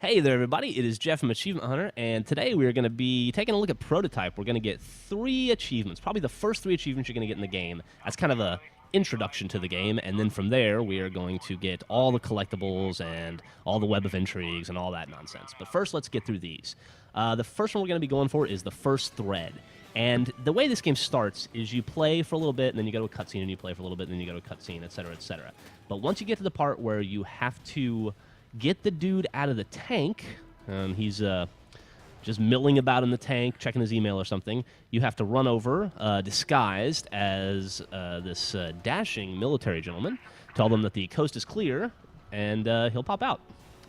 Hey there, everybody. It is Jeff from Achievement Hunter, and today we are going to be taking a look at Prototype. We're going to get 3 achievements, probably the first 3 achievements you're going to get in the game. That's kind of a introduction to the game, and then from there we are going to get all the collectibles and all the web of intrigues and all that nonsense. But first, let's get through these. The first one we're going to be going for is the first thread. And the way this game starts is you play for a little bit, and then you go to a cutscene, and you play for a little bit, and then you go to a cutscene, etc., etc. But once you get to the part where you have to get the dude out of the tank, he's just milling about in the tank, checking his email or something, you have to run over, disguised as this dashing military gentleman, tell them that the coast is clear, and he'll pop out.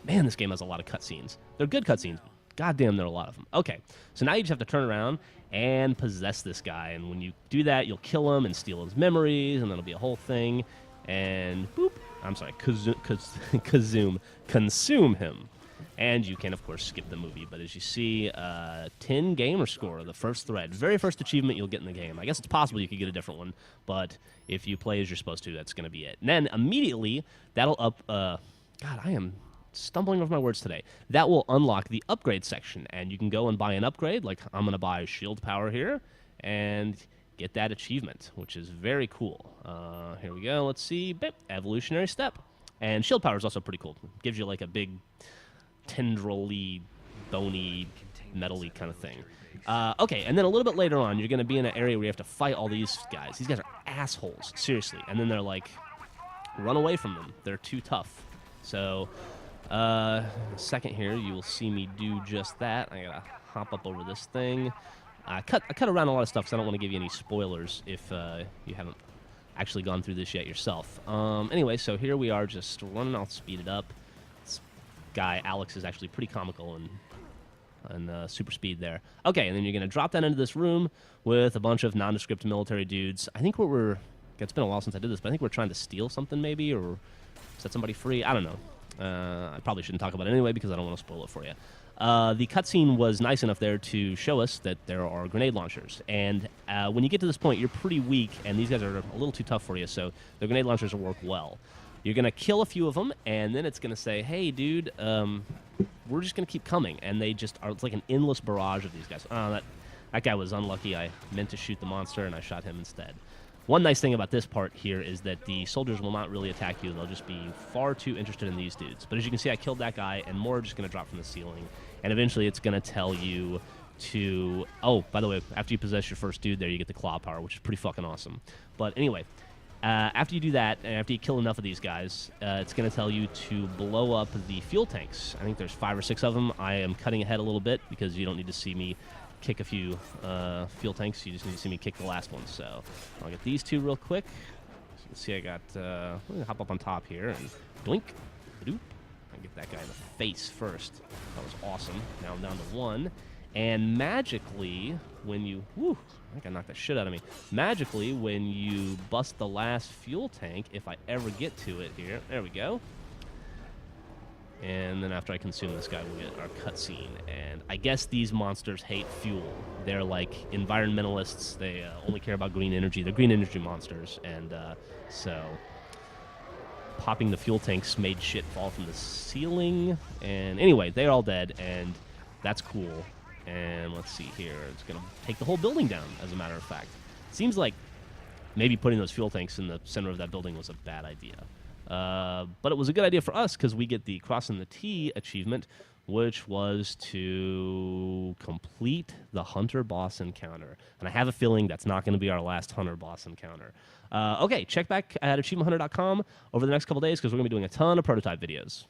Man, this game has a lot of cutscenes. They're good cutscenes. Goddamn, there are a lot of them. Okay, so now you just have to turn around and possess this guy, and when you do that, you'll kill him and steal his memories, and that'll be a whole thing, and boop. I'm sorry, consume him. And you can, of course, skip the movie. But as you see, 10 gamer score, the first thread. Very first achievement you'll get in the game. I guess it's possible you could get a different one, but if you play as you're supposed to, that's going to be it. And then immediately, that'll up... God, I am stumbling over my words today. That will unlock the upgrade section, and you can go and buy an upgrade. Like, I'm going to buy shield power here, and get that achievement, which is very cool. Here we go. Let's see. Bip, evolutionary step. And shield power is also pretty cool. It gives you like a big tendril-y, bony, metal-y kind of thing. Okay, and then a little bit later on, you're going to be in an area where you have to fight all these guys. These guys are assholes, seriously. And then they're like, run away from them. They're too tough. So, in a second here, you will see me do just that. I got to hop up over this thing. I cut around a lot of stuff because I don't want to give you any spoilers if you haven't actually gone through this yet yourself. Anyway, so here we are just running. I'll speed it up. This guy, Alex, is actually pretty comical and super speed there. Okay, and then you're going to drop that into this room with a bunch of nondescript military dudes. I think it's been a while since I did this, but I think we're trying to steal something maybe or set somebody free. I don't know. I probably shouldn't talk about it anyway because I don't want to spoil it for you. The cutscene was nice enough there to show us that there are grenade launchers. And when you get to this point, you're pretty weak, and these guys are a little too tough for you, so the grenade launchers will work well. You're going to kill a few of them, and then it's going to say, hey, dude, we're just going to keep coming. And they just are, it's like an endless barrage of these guys. That guy was unlucky. I meant to shoot the monster, and I shot him instead. One nice thing about this part here is that the soldiers will not really attack you. They'll just be far too interested in these dudes. But as you can see, I killed that guy, and more are just going to drop from the ceiling. And eventually it's going to tell you to... Oh, by the way, after you possess your first dude there, you get the claw power, which is pretty fucking awesome. But anyway, after you do that, and after you kill enough of these guys, it's going to tell you to blow up the fuel tanks. I think there's 5 or 6 of them. I am cutting ahead a little bit because you don't need to see me kick a few fuel tanks. You just need to see me kick the last one. So I'll get these 2 real quick. So you can see I got... I'm going to hop up on top here and doink, doop. Get that guy in the face first. That was awesome. Now I'm down to 1. And magically, when you... Whew, I think I knocked that shit out of me. Magically, when you bust the last fuel tank, if I ever get to it here... There we go. And then after I consume this guy, we'll get our cutscene. And I guess these monsters hate fuel. They're like environmentalists. They only care about green energy. They're green energy monsters. And so... Popping the fuel tanks made shit fall from the ceiling. And anyway, they're all dead, and that's cool. And let's see here. It's going to take the whole building down, as a matter of fact. Seems like maybe putting those fuel tanks in the center of that building was a bad idea. But it was a good idea for us because we get the Crossing the T achievement, which was to complete the Hunter boss encounter. And I have a feeling that's not going to be our last Hunter boss encounter. Okay, check back at achievementhunter.com over the next couple days because we're going to be doing a ton of prototype videos.